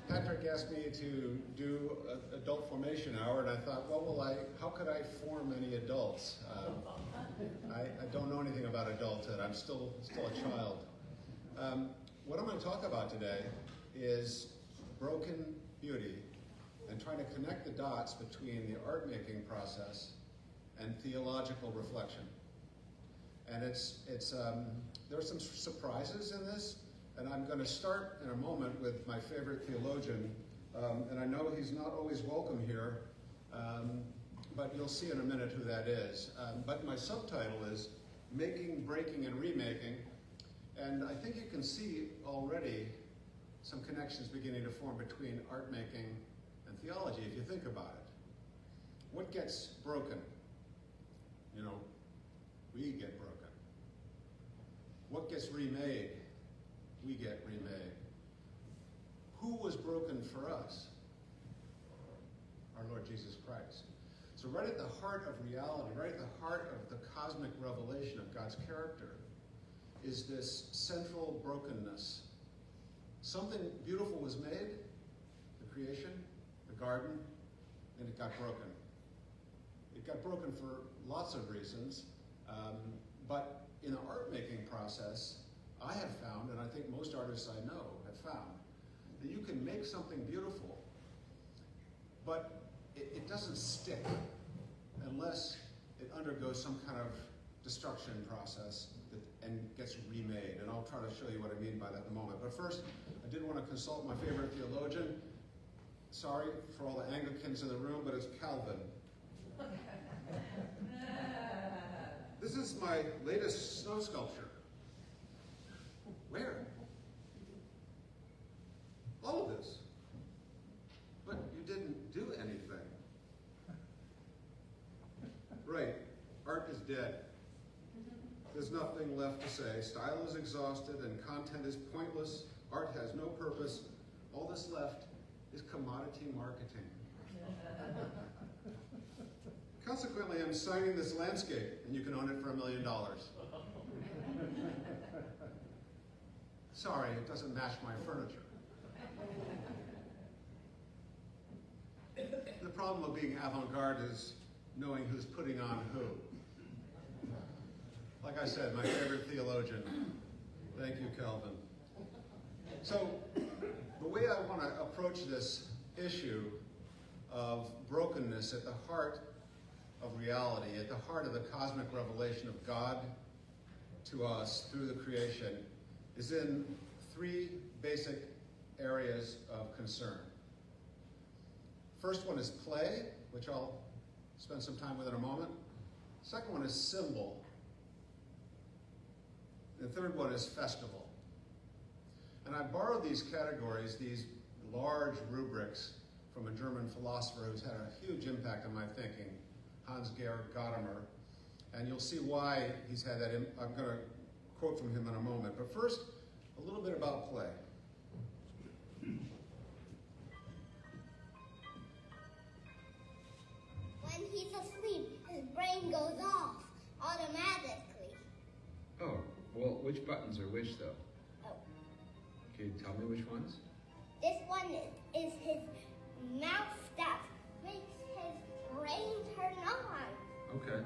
Patrick asked me to do an adult formation hour, and I thought, how could I form any adults? I don't know anything about adulthood. I'm still a child. What I'm going to talk about today is broken beauty and trying to connect the dots between the art-making process and theological reflection. And there are some surprises in this. And I'm going to start in a moment with my favorite theologian, and I know he's not always welcome here, but you'll see in a minute who that is. But my subtitle is Making, Breaking, and Remaking, and I think you can see already some connections beginning to form between art making and theology, if you think about it. What gets broken? We get broken. What gets remade? We get remade. Who was broken for us? Our Lord Jesus Christ. So right at the heart of reality, right at the heart of the cosmic revelation of God's character is this central brokenness. Something beautiful was made, the creation, the garden, and it got broken. It got broken for lots of reasons, but in the art-making process, I have found, and I think most artists I know have found, that you can make something beautiful, but it doesn't stick unless it undergoes some kind of destruction process and gets remade. And I'll try to show you what I mean by that in a moment. But first, I did want to consult my favorite theologian. Sorry for all the Anglicans in the room, but it's Calvin. This is my latest snow sculpture. Where? All of this. But you didn't do anything. Right. Art is dead. There's nothing left to say. Style is exhausted and content is pointless. Art has no purpose. All that's left is commodity marketing. Consequently, I'm signing this landscape, and you can own it for $1 million. Sorry, it doesn't match my furniture. The problem of being avant-garde is knowing who's putting on who. Like I said, my favorite theologian. Thank you, Calvin. So, the way I want to approach this issue of brokenness at the heart of reality, at the heart of the cosmic revelation of God to us through the creation, is in three basic areas of concern. First one is play, which I'll spend some time with in a moment. Second one is symbol. The third one is festival. And I borrowed these categories, these large rubrics, from a German philosopher who's had a huge impact on my thinking, Hans-Georg Gadamer. And you'll see why he's had that. I'm going to quote from him in a moment. But first, a little bit about play. When he's asleep, his brain goes off automatically. Oh, well, which buttons are which, though? Oh. Can you tell me which ones? This one is his mouth that makes his brain turn on. Okay.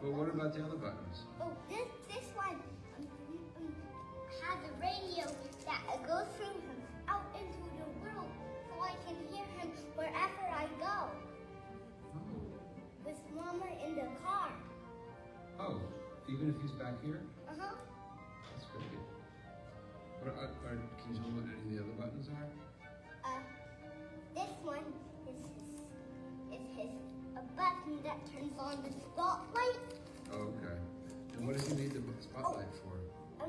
But what about the other buttons? Oh, this one has a radio that goes through him out into the world so I can hear him wherever I go. Oh. With Mama in the car. Oh, even if he's back here? Uh-huh. That's great. Can you tell me what any of the other buttons are? This one is a button that turns on the spotlight. Oh, okay. And what does he need the spotlight for? To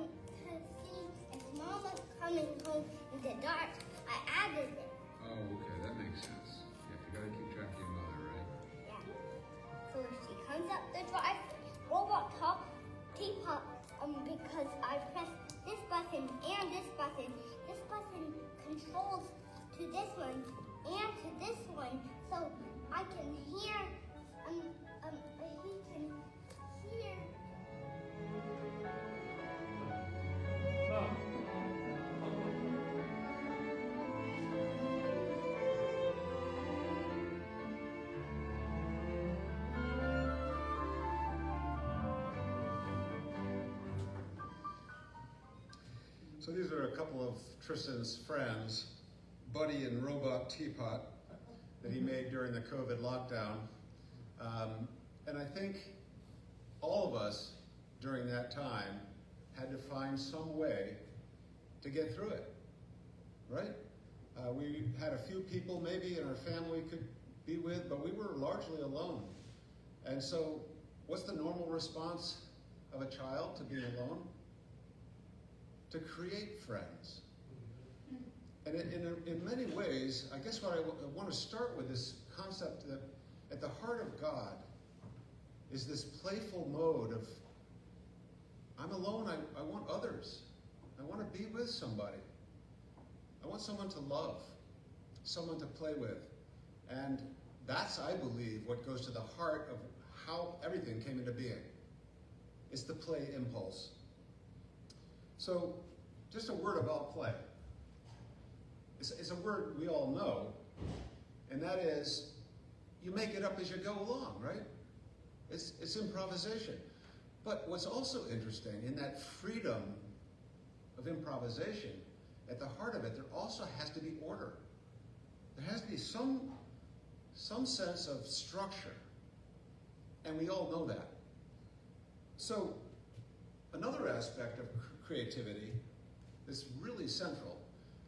see if Mama's coming home in the dark. I added it. Oh, okay, that makes sense. Yeah, you gotta keep track of your mother, right? Yeah. So if she comes up the driveway, robot top, teapot, because I press this button and this button. This button controls to this one and to this one, so I can hear, he can hear. So these are a couple of Tristan's friends, Buddy and Robot Teapot, that he made during the COVID lockdown. And I think all of us during that time had to find some way to get through it, right? We had a few people maybe in our family we could be with, but we were largely alone. And so what's the normal response of a child to being alone? To create friends. And in many ways, I guess what I want to start with this concept that at the heart of God is this playful mode of, I'm alone, I want others. I want to be with somebody. I want someone to love, someone to play with. And that's, I believe, what goes to the heart of how everything came into being. It's the play impulse. So, just a word about play. It's a word we all know, and that is, you make it up as you go along, right? It's improvisation. But what's also interesting, in that freedom of improvisation, at the heart of it, there also has to be order. There has to be some sense of structure, and we all know that. So, another aspect of creativity that's really central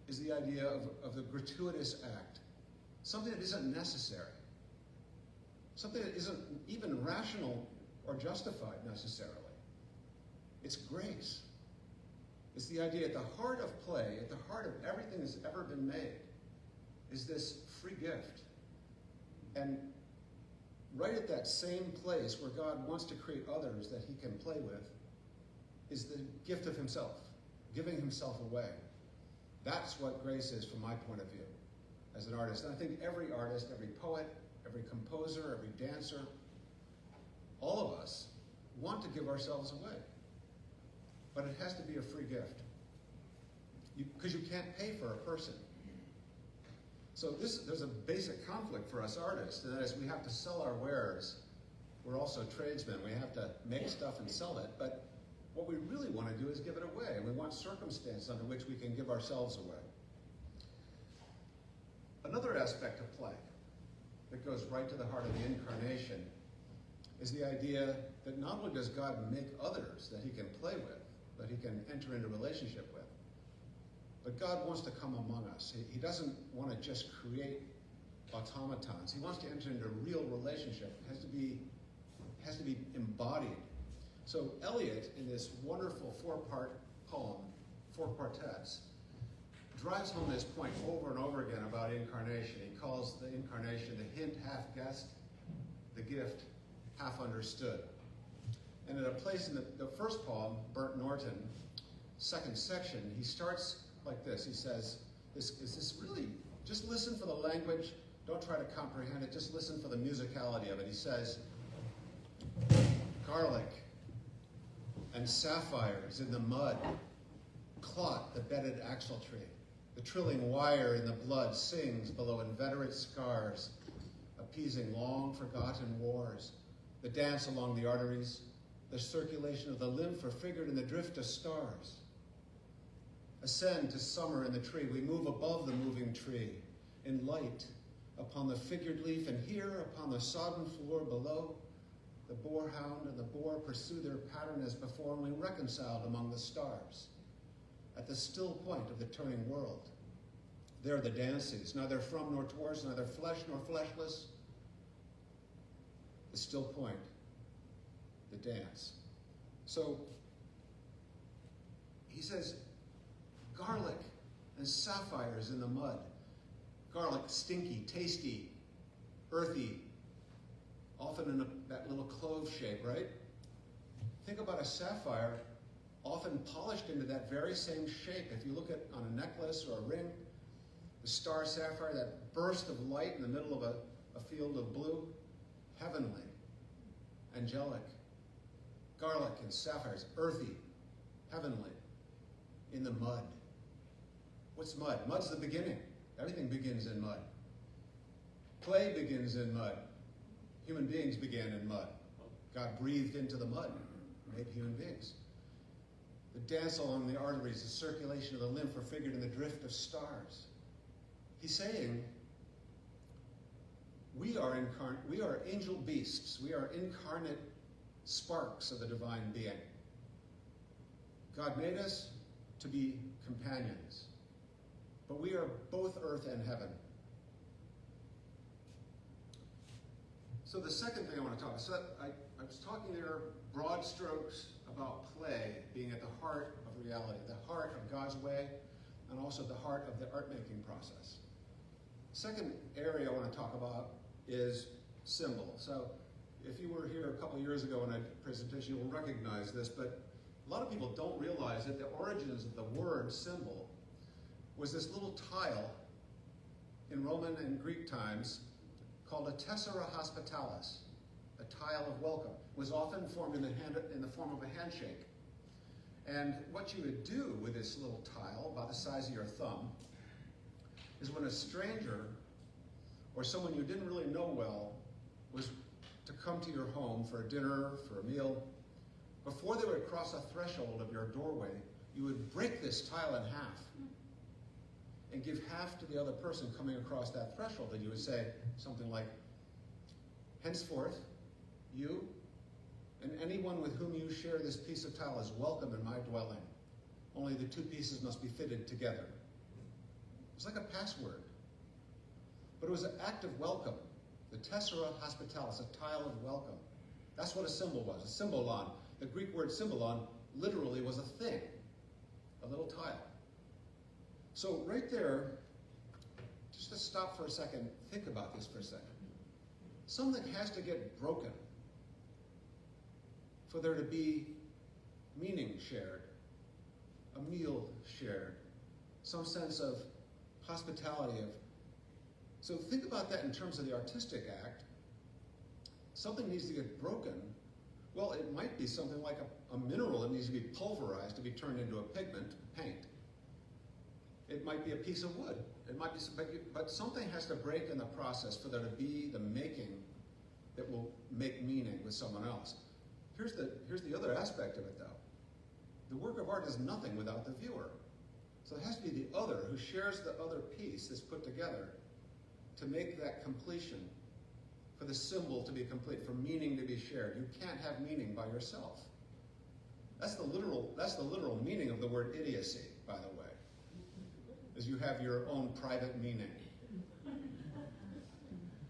is the idea of the gratuitous act. Something that isn't necessary. Something that isn't even rational or justified necessarily. It's grace. It's the idea at the heart of play, at the heart of everything that's ever been made, is this free gift. And right at that same place where God wants to create others that he can play with is the gift of himself, giving himself away. That's what grace is from my point of view as an artist. And I think every artist, every poet, every composer, every dancer, all of us want to give ourselves away. But it has to be a free gift. Because you can't pay for a person. So there's a basic conflict for us artists, and that is we have to sell our wares. We're also tradesmen. We have to make stuff and sell it. But what we really want to do is give it away, and we want circumstances under which we can give ourselves away. Another aspect of play that goes right to the heart of the incarnation is the idea that not only does God make others that he can play with, that he can enter into relationship with, but God wants to come among us. He doesn't want to just create automatons. He wants to enter into a real relationship. It has to be embodied. So Eliot, in this wonderful four-part poem, 4 quartets, drives home this point over and over again about incarnation. He calls the incarnation the hint half guessed, the gift half understood. And at a place in the first poem, Burnt Norton, second section, he starts like this. He says, is this really, just listen for the language, don't try to comprehend it, just listen for the musicality of it. He says, garlic and sapphires in the mud clot the bedded axle tree. The trilling wire in the blood sings below inveterate scars, appeasing long forgotten wars. The dance along the arteries, the circulation of the lymph are figured in the drift of stars. Ascend to summer in the tree, we move above the moving tree, in light upon the figured leaf, and here upon the sodden floor below, the boarhound and the boar pursue their pattern as before, only reconciled among the stars. At the still point of the turning world, there the dance is, neither from nor towards, neither flesh nor fleshless. The still point, the dance. So, he says, garlic and sapphires in the mud. Garlic, stinky, tasty, earthy, often in that little clove shape, right? Think about a sapphire, often polished into that very same shape. If you look at on a necklace or a ring, the star sapphire, that burst of light in the middle of a field of blue, heavenly, angelic. Garlic and sapphires, earthy, heavenly, in the mud. What's mud? Mud's the beginning. Everything begins in mud. Clay begins in mud. Human beings began in mud. God breathed into the mud, made human beings. the dance along the arteries, the circulation of the lymph are figured in the drift of stars. He's saying, we are angel beasts. We are incarnate sparks of the divine being. God made us to be companions, but we are both earth and heaven. So the second thing I want to talk about, so I was talking there, broad strokes, about play being at the heart of reality, the heart of God's way, and also the heart of the art-making process. Second area I want to talk about is symbol. So if you were here a couple years ago in a presentation, you will recognize this, but a lot of people don't realize that the origins of the word symbol was this little tile in Roman and Greek times called a tessera hospitalis, a tile of welcome. It was often formed in the form of a handshake. And what you would do with this little tile, about the size of your thumb, is when a stranger or someone you didn't really know well was to come to your home for a dinner, for a meal, before they would cross a threshold of your doorway, you would break this tile in half and give half to the other person coming across that threshold. And you would say something like, henceforth, you and anyone with whom you share this piece of tile is welcome in my dwelling. Only the two pieces must be fitted together. It was like a password. But it was an act of welcome. The tessera hospitalis, a tile of welcome. That's what a symbol was, a symbolon. The Greek word symbolon literally was a thing, a little tile. So right there, just to stop for a second, think about this for a second. Something has to get broken for there to be meaning shared, a meal shared, some sense of hospitality. So think about that in terms of the artistic act. Something needs to get broken. Well, it might be something like a mineral that needs to be pulverized to be turned into a pigment, paint. It might be a piece of wood. It might be, but something has to break in the process for there to be the making that will make meaning with someone else. Here's the other aspect of it, though. The work of art is nothing without the viewer. So it has to be the other who shares the other piece that's put together to make that completion, for the symbol to be complete, for meaning to be shared. You can't have meaning by yourself. That's the literal meaning of the word idiocy, by the way, is you have your own private meaning.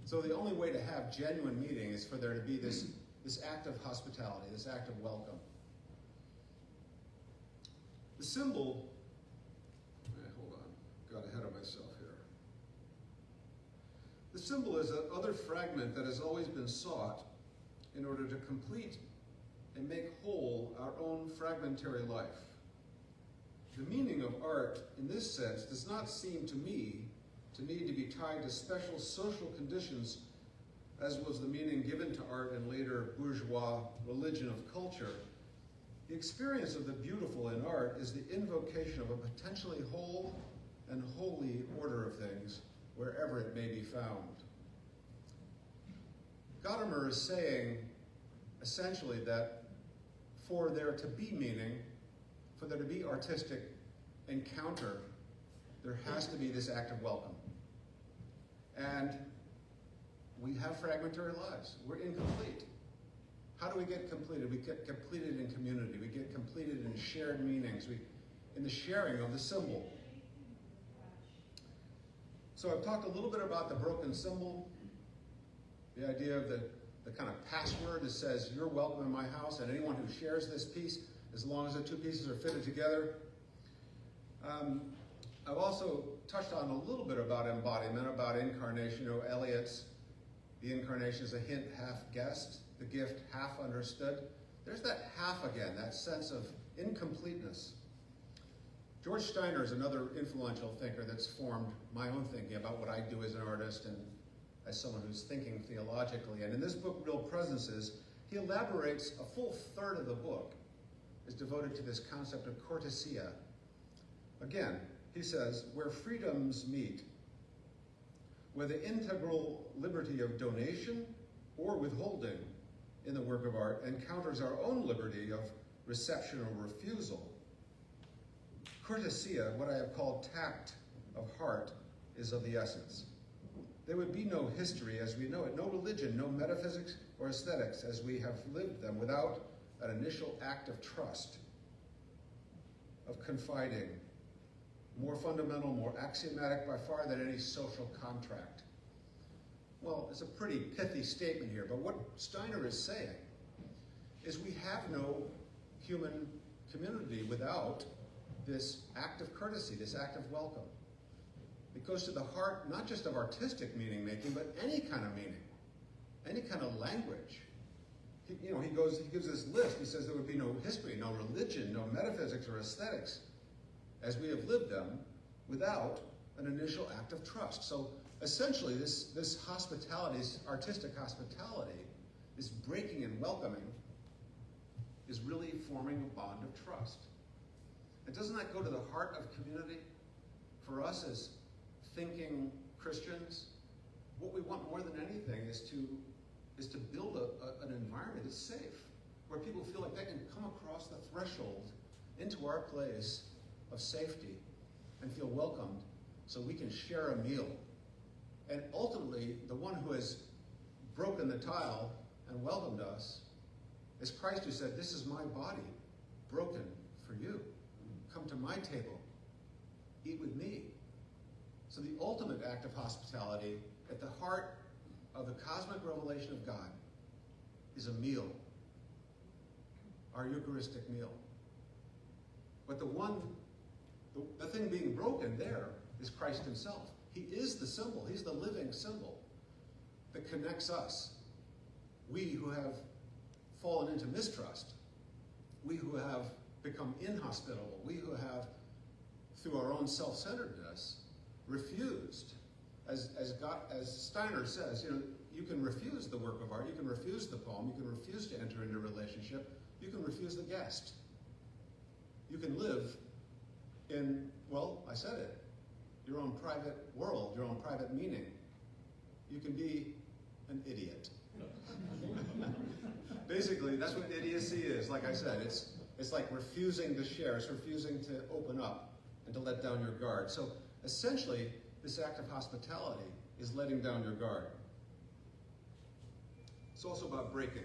So the only way to have genuine meaning is for there to be this act of hospitality, this act of welcome. The symbol, hold on, got ahead of myself here. The symbol is another fragment that has always been sought in order to complete and make whole our own fragmentary life. The meaning of art, in this sense, does not seem to me to need to be tied to special social conditions, as was the meaning given to art in later bourgeois religion of culture. The experience of the beautiful in art is the invocation of a potentially whole and holy order of things, wherever it may be found. Gadamer is saying, essentially, that for there to be meaning, for there to be artistic encounter, there has to be this act of welcome. And we have fragmentary lives. We're incomplete. How do we get completed? We get completed in community. We get completed in shared meanings, in the sharing of the symbol. So I've talked a little bit about the broken symbol, the idea of the kind of password that says, you're welcome in my house, and anyone who shares this piece, as long as the two pieces are fitted together. I've also touched on a little bit about embodiment, about incarnation. You know, Eliot's The Incarnation is a hint half guessed, the gift half understood. There's that half again, that sense of incompleteness. George Steiner is another influential thinker that's formed my own thinking about what I do as an artist and as someone who's thinking theologically. And in this book, Real Presences, he elaborates a full third of the book is devoted to this concept of courtesia. Again, he says, where freedoms meet, where the integral liberty of donation or withholding in the work of art encounters our own liberty of reception or refusal, Courtesia, what I have called tact of heart, is of the essence. There would be no history as we know it, no religion, no metaphysics or aesthetics as we have lived them without an initial act of trust, of confiding, more fundamental, more axiomatic by far than any social contract. Well, it's a pretty pithy statement here, but what Steiner is saying is we have no human community without this act of courtesy, this act of welcome. It goes to the heart, not just of artistic meaning making, but any kind of meaning, any kind of language. He gives this list. He says there would be no history, no religion, no metaphysics or aesthetics as we have lived them without an initial act of trust. So essentially, this hospitality, this artistic hospitality, this breaking and welcoming, is really forming a bond of trust. And doesn't that go to the heart of community? For us as thinking Christians, what we want more than anything is to build an environment that's safe, where people feel like they can come across the threshold into our place of safety and feel welcomed so we can share a meal. And ultimately, the one who has broken the tile and welcomed us is Christ, who said, "This is my body, broken for you. Come to my table, eat with me." So the ultimate act of hospitality at the heart of the cosmic revelation of God is a meal, our Eucharistic meal. But the thing being broken there is Christ himself. He is the symbol. He's the living symbol that connects us. We who have fallen into mistrust, we who have become inhospitable, we who have, through our own self-centeredness, refused. As Steiner says, you can refuse the work of art, you can refuse the poem, you can refuse to enter into a relationship, you can refuse the guest. You can live in, well, I said it, your own private world, your own private meaning. You can be an idiot. Basically, that's what idiocy is. Like I said, it's like refusing to share, it's refusing to open up and to let down your guard. So essentially, this act of hospitality is letting down your guard. It's also about breaking.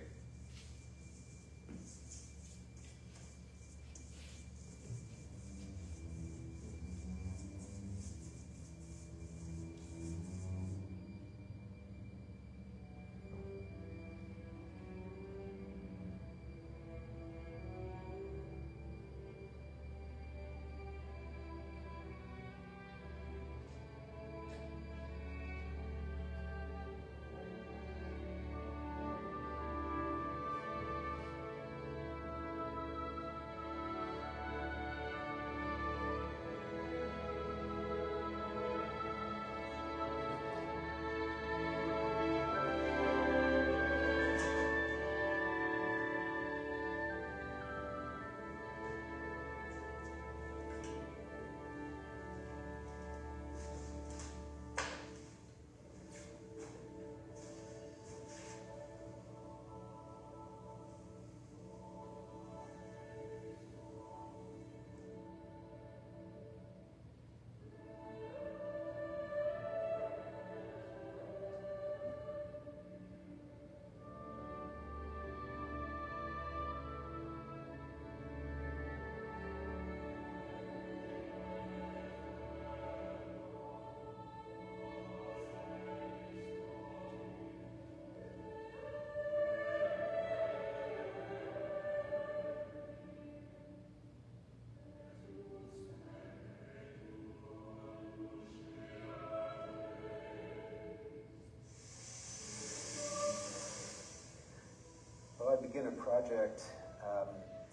I begin a project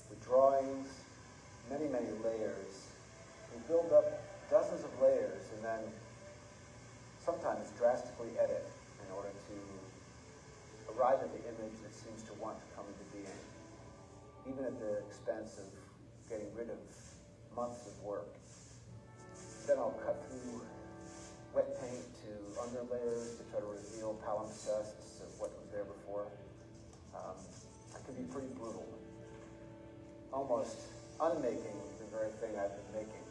with drawings, many, many layers. We build up dozens of layers and then sometimes drastically edit in order to arrive at the image that seems to want to come into being, even at the expense of getting rid of months of work. Then I'll cut through wet paint to underlayers to try to reveal palimpsests of what was there before. I can be pretty brutal, almost unmaking the very thing I've been making.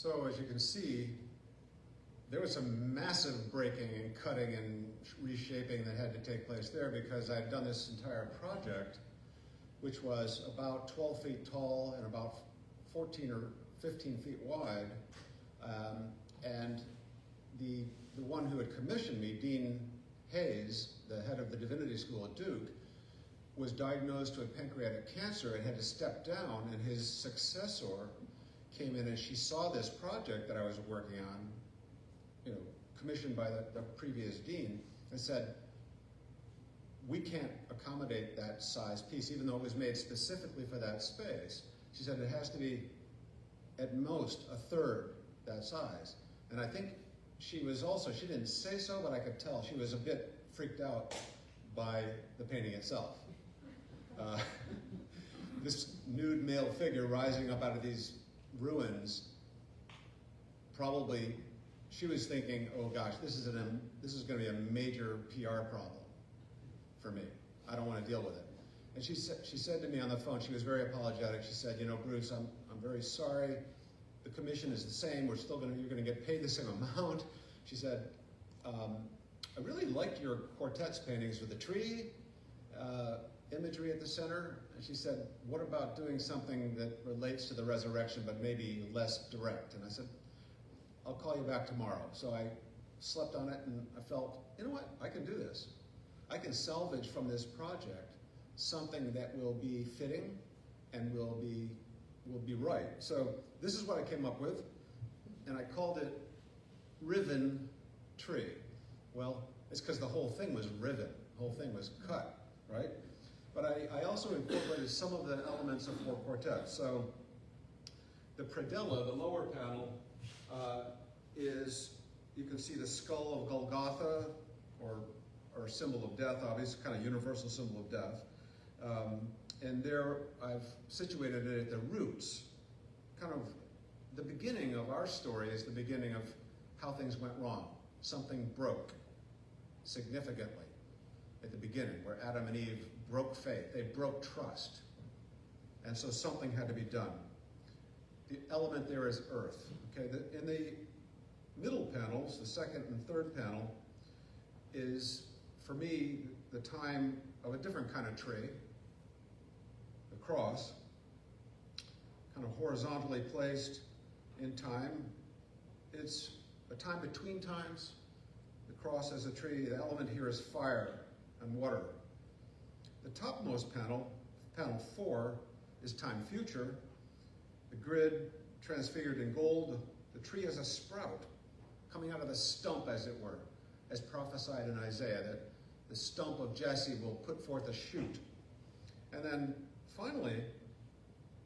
So as you can see, there was some massive breaking and cutting and reshaping that had to take place there, because I'd done this entire project, which was about 12 feet tall and about 14 or 15 feet wide. And the one who had commissioned me, Dean Hayes, the head of the divinity school at Duke, was diagnosed with pancreatic cancer and had to step down, and his successor came in, and she saw this project that I was working on, you know, commissioned by the previous dean, and said, we can't accommodate that size piece, even though it was made specifically for that space. She said it has to be at most a third that size. And I think she was also, she didn't say so, but I could tell she was a bit freaked out by the painting itself. This nude male figure rising up out of these ruins, probably she was thinking, oh gosh, this is going to be a major PR problem for me. I don't want to deal with it. And she said to me on the phone, she was very apologetic. She said, you know, Bruce, I'm very sorry. The commission is the same. You're going to get paid the same amount. She said, I really liked your quartets paintings with the tree imagery at the center. And she said, what about doing something that relates to the resurrection, but maybe less direct? And I said, I'll call you back tomorrow. So I slept on it, and I felt, you know what, I can do this. I can salvage from this project something that will be fitting and will be right. So this is what I came up with, and I called it Riven Tree. Well, it's because the whole thing was riven, the whole thing was cut, right? But I also incorporated some of the elements of four quartets. So the predella, the lower panel, is, you can see the skull of Golgotha, or symbol of death, obviously, kind of universal symbol of death. And there I've situated it at the roots. Kind of the beginning of our story is the beginning of how things went wrong. Something broke significantly at the beginning, where Adam and Eve broke faith. They broke trust. And so something had to be done. The element there is earth. Okay, in the middle panels, the second and third panel, is, for me, the time of a different kind of tree, the cross, kind of horizontally placed in time. It's a time between times. The cross as a tree, the element here is fire and water. The topmost panel, panel 4, is time future. The grid transfigured in gold. The tree is a sprout coming out of the stump, as it were, as prophesied in Isaiah, that the stump of Jesse will put forth a shoot. And then finally,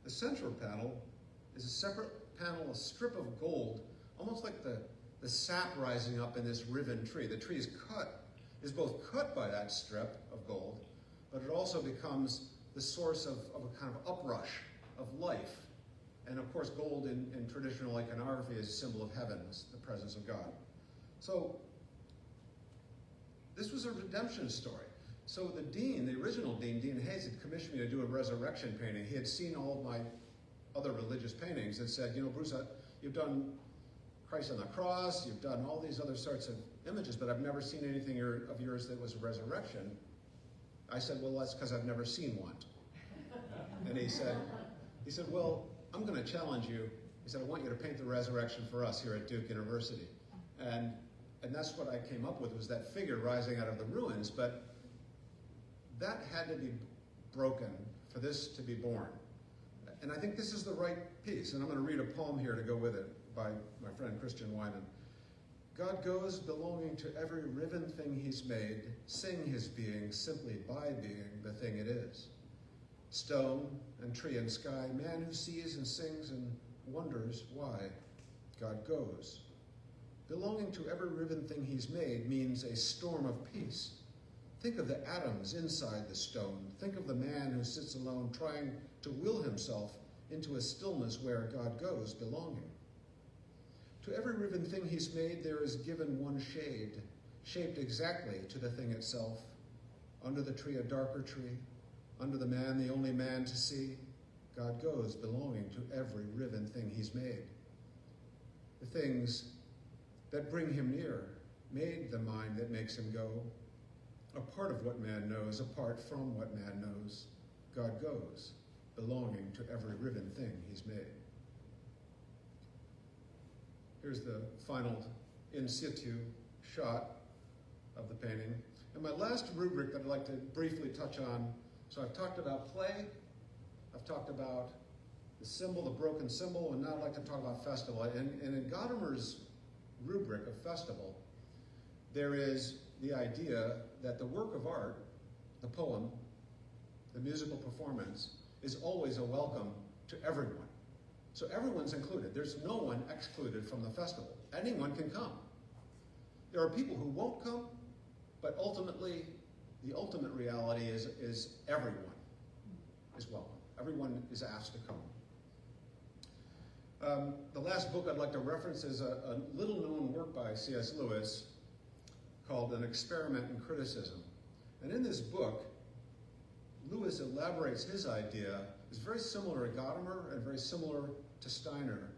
the central panel is a separate panel, a strip of gold, almost like the sap rising up in this riven tree. The tree is both cut by that strip of gold, but it also becomes the source of a kind of uprush of life. And of course, gold in traditional iconography is a symbol of heavens, the presence of God. So this was a redemption story. So the dean, the original dean, Dean Hayes, had commissioned me to do a resurrection painting. He had seen all of my other religious paintings and said, you know, Bruce, you've done Christ on the cross, you've done all these other sorts of images, but I've never seen anything of yours that was a resurrection. I said, well, that's because I've never seen one. And he said, well, I'm going to challenge you. He said, I want you to paint the resurrection for us here at Duke University. And that's what I came up with, was that figure rising out of the ruins, but that had to be broken for this to be born. And I think this is the right piece, and I'm going to read a poem here to go with it by my friend Christian Wyman. God goes belonging to every riven thing he's made, sing his being simply by being the thing it is. Stone and tree and sky, man who sees and sings and wonders why God goes. Belonging to every riven thing he's made means a storm of peace. Think of the atoms inside the stone. Think of the man who sits alone trying to will himself into a stillness where God goes belonging. To every riven thing he's made, there is given one shade, shaped exactly to the thing itself. Under the tree, a darker tree. Under the man, the only man to see. God goes belonging to every riven thing he's made. things that bring him near, made the mind that makes him go. A part of what man knows, apart from what man knows, God goes, belonging to every riven thing he's made. Here's the final in situ shot of the painting. And my last rubric that I'd like to briefly touch on, so I've talked about play, I've talked about the symbol, the broken symbol, and now I'd like to talk about festival. And in Gadamer's rubric of festival, there is the idea that the work of art, the poem, the musical performance, is always a welcome to everyone. So everyone's included. There's no one excluded from the festival. Anyone can come. There are people who won't come, but ultimately, the ultimate reality is everyone is welcome. Everyone is asked to come. The last book I'd like to reference is a little-known work by C.S. Lewis called An Experiment in Criticism. And in this book, Lewis elaborates his idea. It's very similar to Gadamer and very similar to Steiner,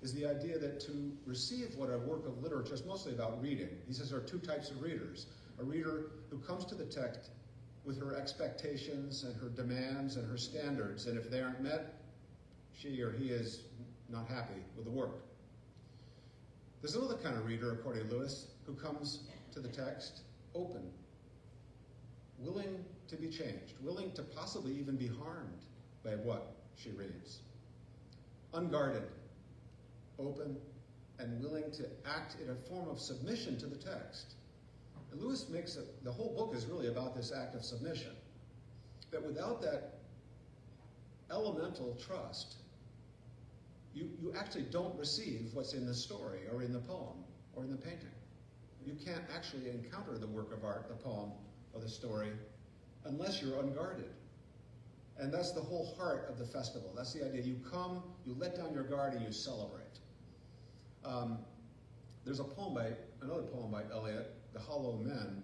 is the idea that to receive what a work of literature is mostly about reading. He says there are two types of readers. A reader who comes to the text with her expectations and her demands and her standards, and if they aren't met, she or he is not happy with the work. There's another kind of reader, according to Lewis, who comes to the text open, willing to be changed, willing to possibly even be harmed by what she reads. Unguarded, open, and willing to act in a form of submission to the text. And Lewis makes it, the whole book is really about this act of submission. That without that elemental trust, you actually don't receive what's in the story or in the poem or in the painting. You can't actually encounter the work of art, the poem, or the story unless you're unguarded. And that's the whole heart of the festival. That's the idea. You come, you let down your guard, and you celebrate. There's another poem by Eliot, The Hollow Men,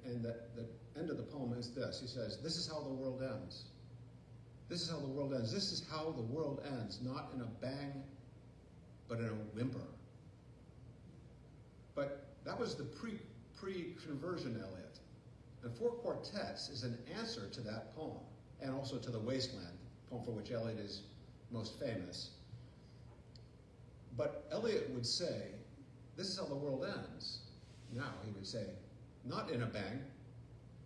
and the end of the poem is this. He says, "This is how the world ends. This is how the world ends. This is how the world ends, not in a bang, but in a whimper." But that was the pre-conversion Eliot. And Four Quartets is an answer to that poem, and also to The Wasteland, poem for which Eliot is most famous. But Eliot would say, this is how the world ends. Now he would say, not in a bang,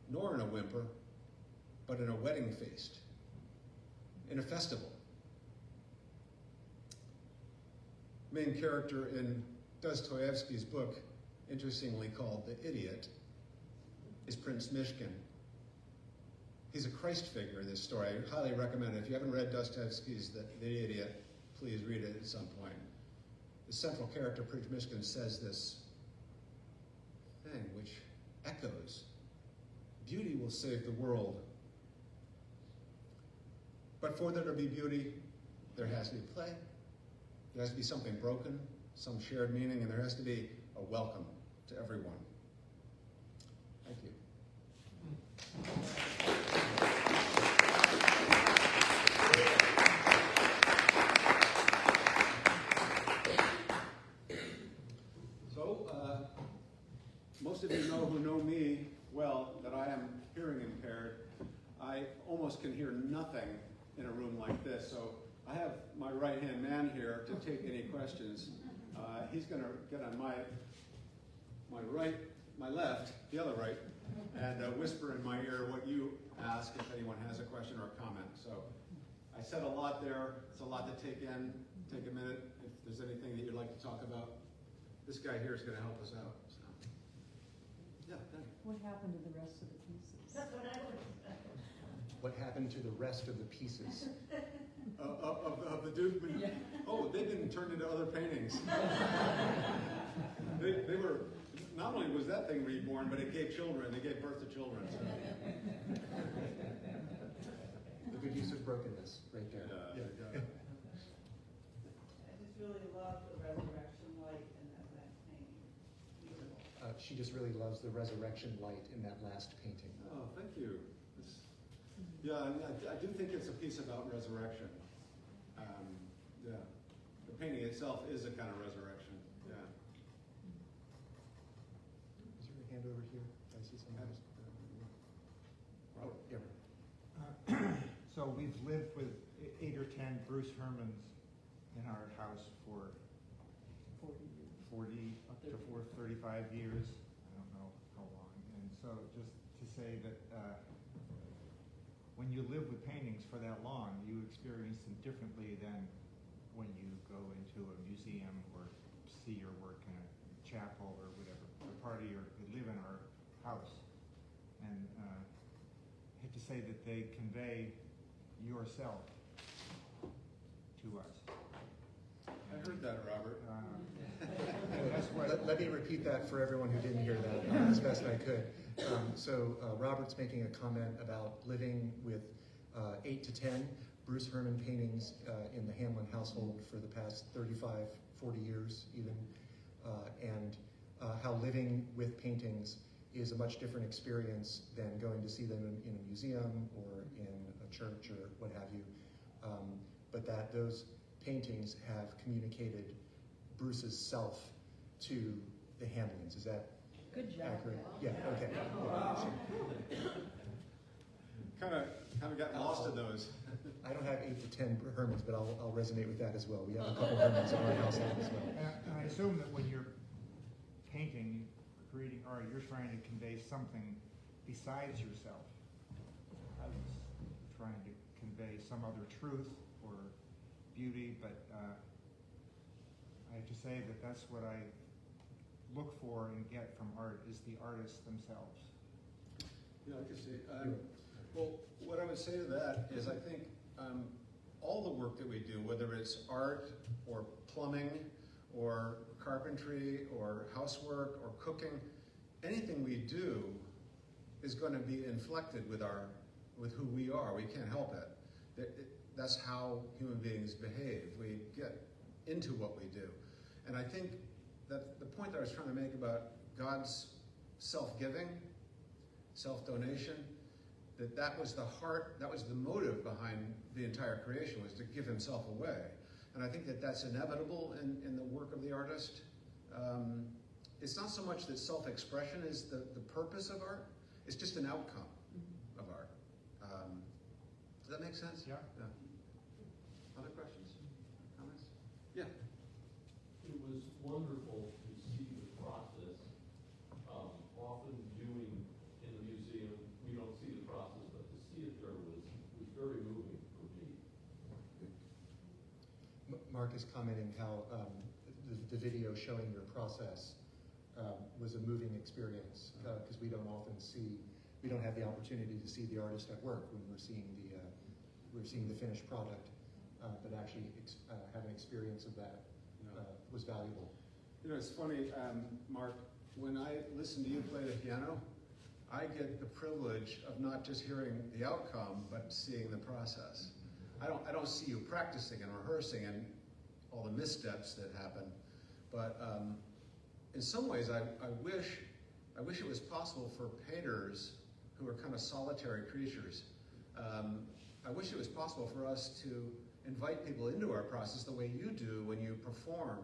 nor in a whimper, but in a wedding feast, in a festival. Main character in Dostoevsky's book, interestingly called The Idiot, is Prince Mishkin. He's a Christ figure in this story. I highly recommend it. If you haven't read Dostoevsky's The Idiot, please read it at some point. The central character, Prince Mishkin, says this thing which echoes, "Beauty will save the world. But for there to be beauty, there has to be play. There has to be something broken, some shared meaning, and there has to be a welcome to everyone." Thank you. So, most of you who know me well that I am hearing impaired. I almost can hear nothing in a room like this. So I have my right-hand man here to take any questions. He's going to get on my right, my left, the other right, and whisper in my ear what you ask if anyone has a question or a comment. So I said a lot there. It's a lot to take in. Take a minute if there's anything that you'd like to talk about. This guy here is going to help us out. So. Yeah, thank you. What happened to the rest of the pieces? That's what I would say. What happened to the rest of the pieces? Of the Duke? Yeah. Oh, they've been turned into other paintings. they were, not only was that thing reborn, but it gave children. They gave birth to children. So. The good use of brokenness, right there. Yeah. I just really love the resurrection light in that last painting. Beautiful. She just really loves the resurrection light in that last painting. Oh, thank you. Yeah, I do think it's a piece about resurrection. Yeah, painting itself is a kind of resurrection. Yeah. Is there a hand over here? I see someone else. Oh, yeah. So we've lived with 8 or 10 Bruce Hermans in our house for 40 years. 40 up to 35 years. I don't know how long. And so just to say that when you live with paintings for that long, you experience them differently than when you go into a museum or see your work in a chapel or whatever. We're part of they live in our house. And I hate to say that they convey yourself to us. I heard that, Robert. And that's what. Let me repeat that for everyone who didn't hear that as best I could. So Robert's making a comment about living with 8 to 10 Bruce Herman paintings in the Hamlin household for the past 35, 40 years even, and how living with paintings is a much different experience than going to see them in a museum or in a church or what have you, but that those paintings have communicated Bruce's self to the Hamlins. Is that Good job. accurate? Yeah, okay. Kind of got lost in those. I don't have 8 to 10 Hermans, but I'll resonate with that as well. We have a couple Hermans in our household as well. And I assume that when you're painting, creating art, you're trying to convey something besides yourself. I was trying to convey some other truth or beauty, but I have to say that that's what I look for and get from art is the artists themselves. Yeah, I can see. Well, what I would say to that is I think all the work that we do, whether it's art or plumbing or carpentry or housework or cooking, anything we do is going to be inflected with who we are. We can't help it. That's how human beings behave. We get into what we do. And I think that the point that I was trying to make about God's self-giving, self-donation, that was the heart, that was the motive behind the entire creation, was to give himself away. And I think that that's inevitable in the work of the artist. It's not so much that self-expression is the purpose of art, it's just an outcome of art. Does that make sense? Yeah. Other questions? Comments? Yeah. It was wonderful to see the process. Often viewing in the museum, we don't see the process, but to see it there was very moving for me. Mark is commenting how the video showing your process was a moving experience because we don't have the opportunity to see the artist at work when we're seeing the finished product, but actually have an experience of that was valuable. You know, it's funny, Mark, when I listen to you play the piano, I get the privilege of not just hearing the outcome, but seeing the process. I don't see you practicing and rehearsing and all the missteps that happen, but in some ways, I wish it was possible for painters who are kind of solitary creatures. I wish it was possible for us to invite people into our process the way you do when you perform.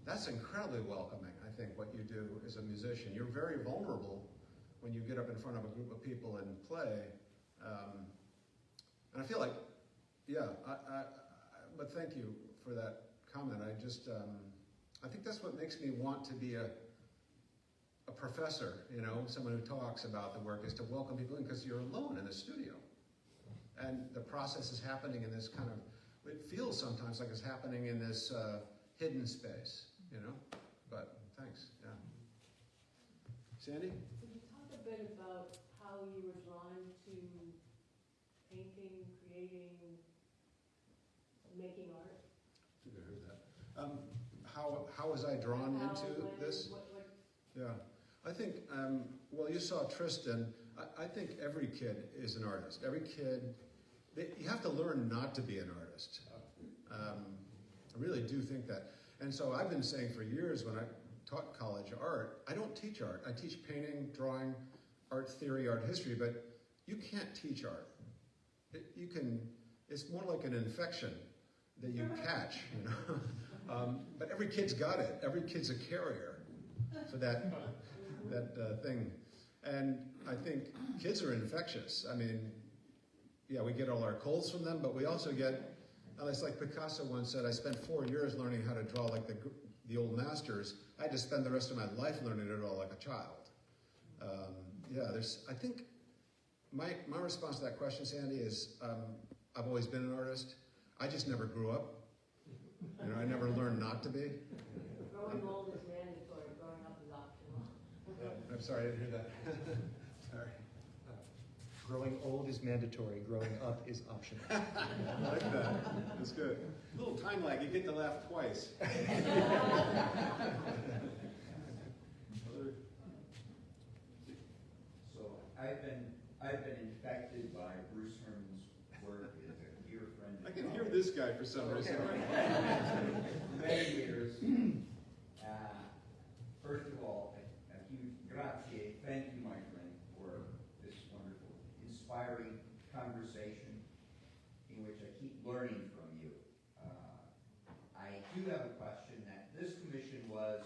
That's incredibly welcoming, I think, what you do as a musician. You're very vulnerable when you get up in front of a group of people and play. And I feel like, but thank you for that comment. I think that's what makes me want to be a professor, someone who talks about the work, is to welcome people in, because you're alone in the studio. And the process is happening in this kind of, it feels sometimes like it's happening in this hidden space, but thanks, yeah. Sandy? Could you talk a bit about how you were drawn to painting, creating, making art? I think I heard that. How was I drawn into this? Yeah, I think, well, you saw Tristan. I think every kid is an artist. Every kid, you have to learn not to be an artist. I really do think that. And so I've been saying for years when I taught college art, I don't teach art. I teach painting, drawing, art theory, art history, but you can't teach art. It's more like an infection that you catch, you know. But every kid's got it. Every kid's a carrier for that thing. And I think kids are infectious. I mean, yeah, we get all our colds from them, but we also get, it's like Picasso once said, I spent 4 years learning how to draw like the old masters. I had to spend the rest of my life learning to draw like a child. I think my response to that question, Sandy, is I've always been an artist. I just never grew up. You know, I never learned not to be. Growing old is mandatory, growing up is optional. I'm sorry, I didn't hear that. Sorry. Growing old is mandatory, growing up is optional. I like that. That's good. A little time lag, you get to laugh twice. So I've been infected by Bruce Herman's work as a dear friend. I can hear this guy for some reason. For many years. First of all, a huge grazie, thank you, my friend, for this wonderful, inspiring conversation in which I keep learning from you. I do have a question that this commission was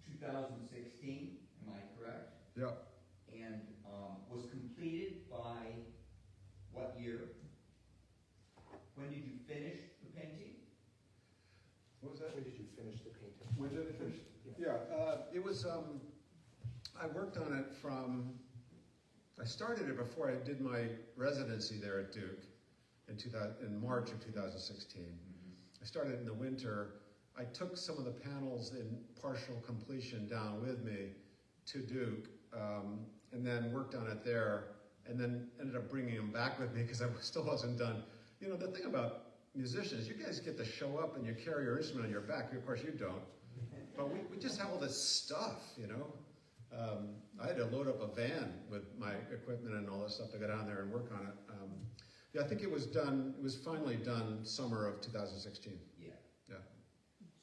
2016, am I correct? Yeah. And was completed by what year? When did you finish the painting? What was that? When did you finish the painting? When did it finish? Yeah, it was, I worked on it I started it before I did my residency there at Duke in March of 2016. I started in the winter. I took some of the panels in partial completion down with me to Duke, and then worked on it there, and then ended up bringing them back with me because I still wasn't done. You know, the thing about musicians, you guys get to show up and you carry your instrument on your back. Of course, you don't. But we just have all this stuff, you know. I had to load up a van with my equipment and all this stuff to go down there and work on it. I think it was finally done summer of 2016. Yeah. Yeah.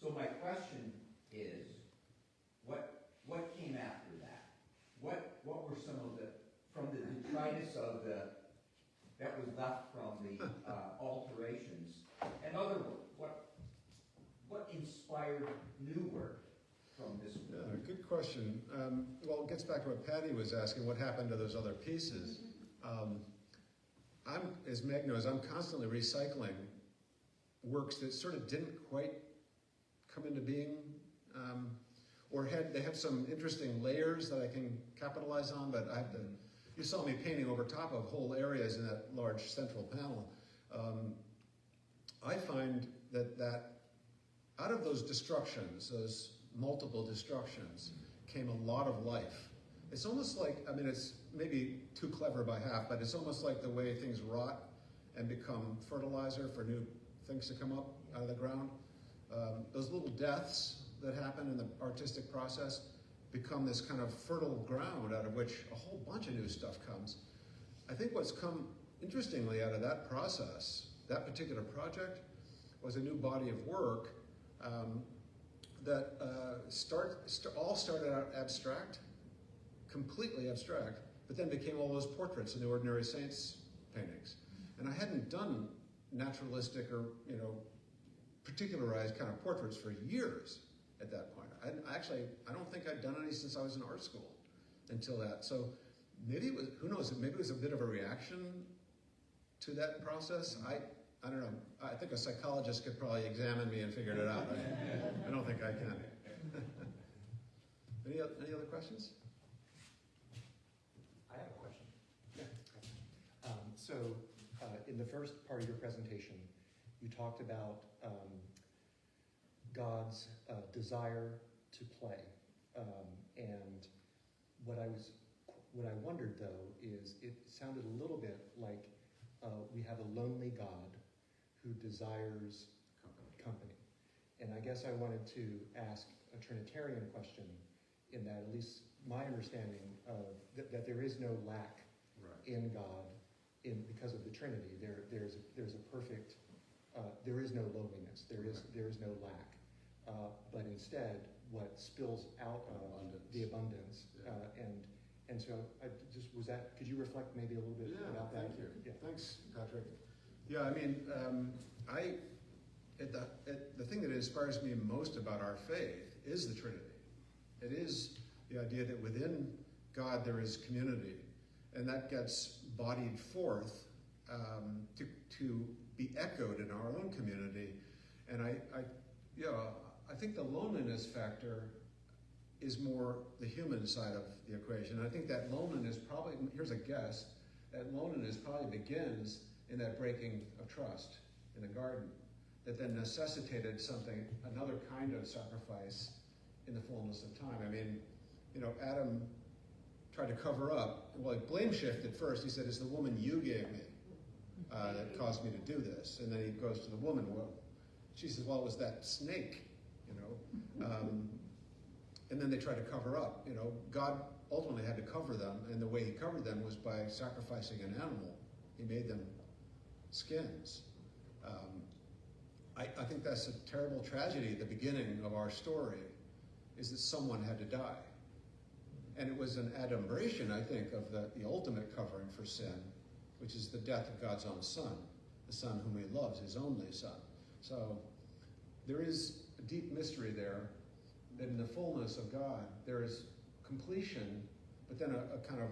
So my question is, what came after that? What were some of from the detritus of that was left from the alterations, and other work? What inspired new work from this work? Yeah, good question. Well, it gets back to what Patty was asking, what happened to those other pieces? As Meg knows, I'm constantly recycling works that sort of didn't quite come into being, or they have some interesting layers that I can capitalize on, but you saw me painting over top of whole areas in that large central panel. I find that out of those destructions, those multiple destructions, came a lot of life. It's almost like, it's maybe too clever by half, but it's almost like the way things rot and become fertilizer for new things to come up out of the ground. Those little deaths that happen in the artistic process become this kind of fertile ground out of which a whole bunch of new stuff comes. I think what's come interestingly out of that process, that particular project, was a new body of work that all started out abstract, completely abstract, but then became all those portraits in the Ordinary Saints paintings. And I hadn't done naturalistic or particularized kind of portraits for years at that point. I don't think I'd done any since I was in art school until that. So maybe it was, who knows, maybe it was a bit of a reaction to that process. I don't know. I think a psychologist could probably examine me and figure it out. I don't think I can. Any other questions? I have a question. Yeah. In the first part of your presentation, you talked about God's desire to play, and what I wondered though is it sounded a little bit like we have a lonely God who desires company. And I guess I wanted to ask a Trinitarian question in that, at least my understanding of that there is no lack in God because of the Trinity. There's a perfect, there is no loneliness, there is no lack, but instead what spills out of the abundance. And so could you reflect maybe a little bit about that? Thank you. Yeah. Thanks, Patrick. Yeah, the thing that inspires me most about our faith is the Trinity. It is the idea that within God there is community, and that gets bodied forth to be echoed in our own community. And I think the loneliness factor is more the human side of the equation. And I think that loneliness probably, here's a guess, that loneliness probably begins in that breaking of trust in the garden that then necessitated another kind of sacrifice in the fullness of time. I mean, Adam tried to cover up. Well, he blame shifted first. He said, "It's the woman you gave me that caused me to do this." And then he goes to the woman. Well, she says, "Well, it was that snake," and then they try to cover up. God ultimately had to cover them, and the way he covered them was by sacrificing an animal. He made them skins. I think that's a terrible tragedy at the beginning of our story, is that someone had to die. And it was an adumbration, I think, of the ultimate covering for sin, which is the death of God's own Son, the Son whom he loves, his only Son. So there is a deep mystery there, that in the fullness of God, there is completion, but then a kind of,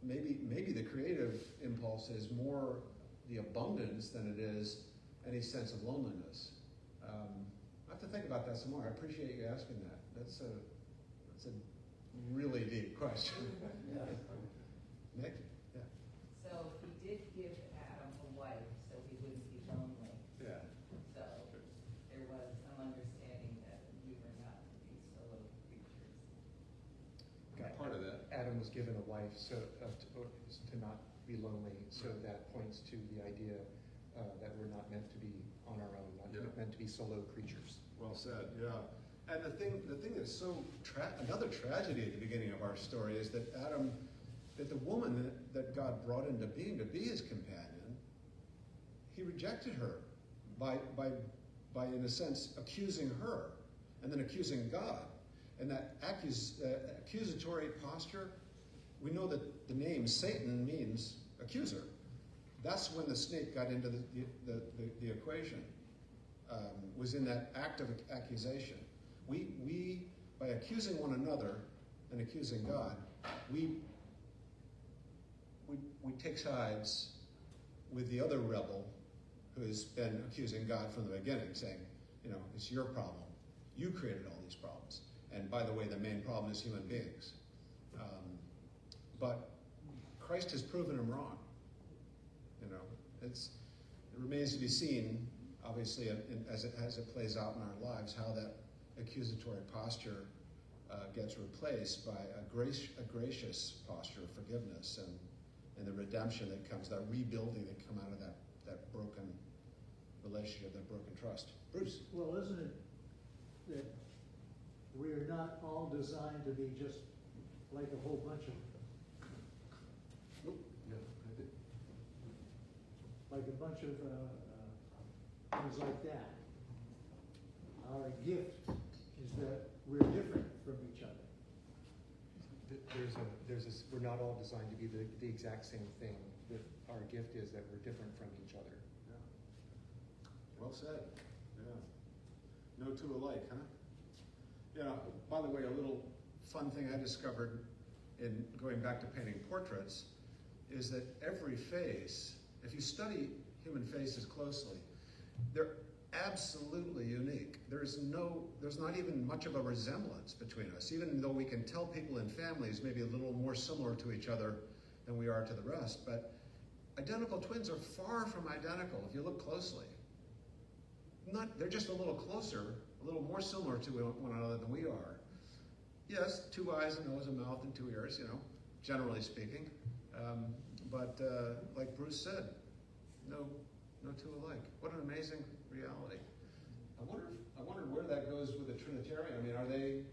maybe the creative impulse is more the abundance than it is any sense of loneliness. I have to think about that some more. I appreciate you asking that. That's a really deep question. Nick? Yeah. So he did give Adam a wife so he wouldn't be lonely. Yeah. So there was some understanding that we were not to be solo creatures. Got part of that. Adam was given a wife to not be lonely, so that points to the idea that we're not meant to be on our own, not meant to be solo creatures. Well said, yeah. And the thing that's so another tragedy at the beginning of our story is that the woman that God brought into being to be his companion, he rejected her by in a sense accusing her and then accusing God. And that accusatory posture, we know that the name Satan means accuser. That's when the snake got into the equation, was in that act of accusation. We by accusing one another and accusing God, we take sides with the other rebel who has been accusing God from the beginning, saying, it's your problem. You created all these problems. And by the way, the main problem is human beings. But Christ has proven him wrong. It remains to be seen, obviously, as it plays out in our lives, how that accusatory posture gets replaced by a gracious posture of forgiveness and the redemption that comes, that rebuilding that come out of that broken relationship, that broken trust. Bruce? Well, isn't it that we're not all designed to be just like a whole bunch of, things like that? Our gift is that we're different from each other. We're not all designed to be the exact same thing. Our gift is that we're different from each other. Yeah. Well said. Yeah. No two alike, huh? Yeah. By the way, a little fun thing I discovered in going back to painting portraits is that every face, if you study human faces closely, they're absolutely unique. There's not even much of a resemblance between us, even though we can tell people in families maybe a little more similar to each other than we are to the rest. But identical twins are far from identical if you look closely. They're just a little closer, a little more similar to one another than we are. Yes, 2 eyes, a nose, a mouth, and 2 ears, generally speaking. But like Bruce said, no two alike. What an amazing reality. I wonder where that goes with the Trinitarian. I mean,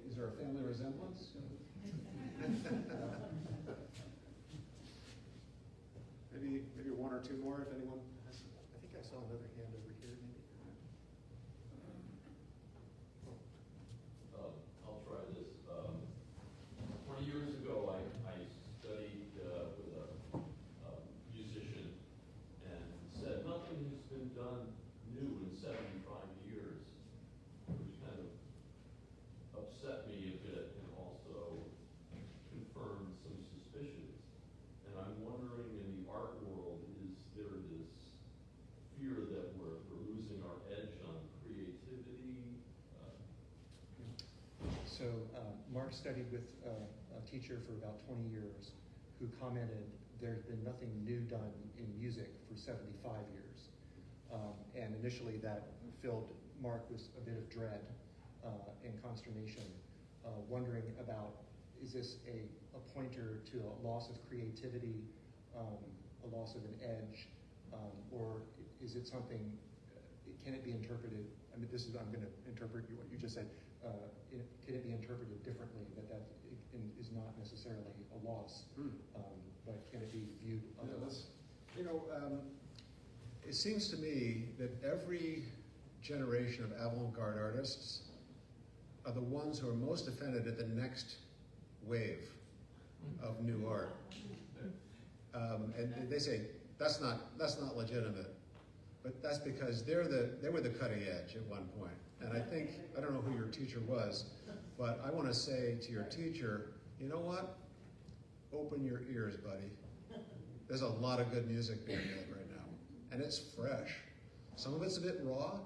is there a family resemblance? maybe 1 or 2 more if anyone has. I think I saw another hand over here, maybe. I'll try this. 20 years ago, I studied with a musician and said nothing has been done new in So Mark studied with a teacher for about 20 years who commented there's been nothing new done in music for 75 years. And initially that filled Mark with a bit of dread and consternation, wondering about, is this a pointer to a loss of creativity, a loss of an edge, or is it something, can it be interpreted, I mean, I'm going to interpret what you just said, can it be interpreted differently, that is not necessarily a loss, but can it be viewed otherwise? It seems to me that every generation of avant-garde artists are the ones who are most offended at the next wave of new art. And they say, that's not legitimate. But that's because they were the cutting edge at one point. And I think, I don't know who your teacher was, but I want to say to your teacher, you know what? Open your ears, buddy. There's a lot of good music being made right now. And it's fresh. Some of it's a bit raw,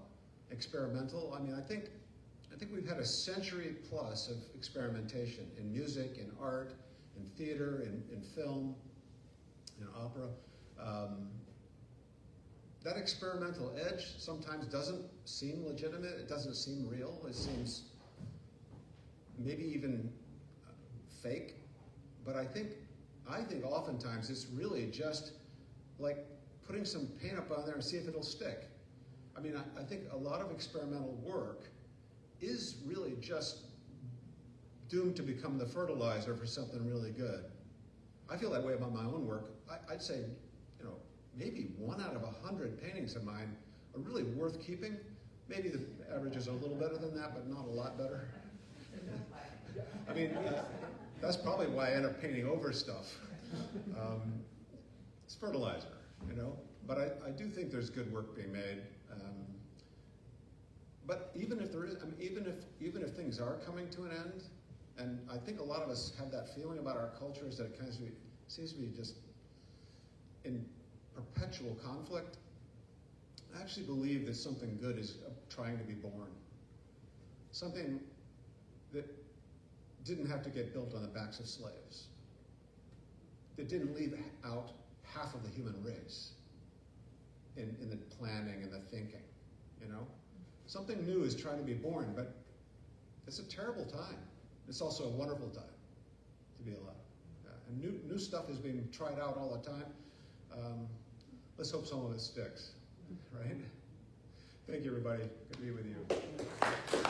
experimental. I mean, I think we've had a century plus of experimentation in music, in art, in theater, in film, in opera. That experimental edge sometimes doesn't seem legitimate. It doesn't seem real. It seems maybe even fake. But I think oftentimes it's really just like putting some paint up on there and see if it'll stick. I mean, I think a lot of experimental work is really just doomed to become the fertilizer for something really good. I feel that way about my own work. I'd say, maybe 1 out of 100 paintings of mine are really worth keeping. Maybe the average is a little better than that, but not a lot better. I mean, that's probably why I end up painting over stuff. It's fertilizer, But I do think there's good work being made. But even if there is, even if things are coming to an end, and I think a lot of us have that feeling about our culture, is that it kind of seems to be just in perpetual conflict. I actually believe that something good is trying to be born. Something that didn't have to get built on the backs of slaves. That didn't leave out half of the human race in the planning and the thinking, Something new is trying to be born, but it's a terrible time. It's also a wonderful time to be alive. And new stuff is being tried out all the time. Let's hope some of it sticks, right? Thank you, everybody. Good to be with you.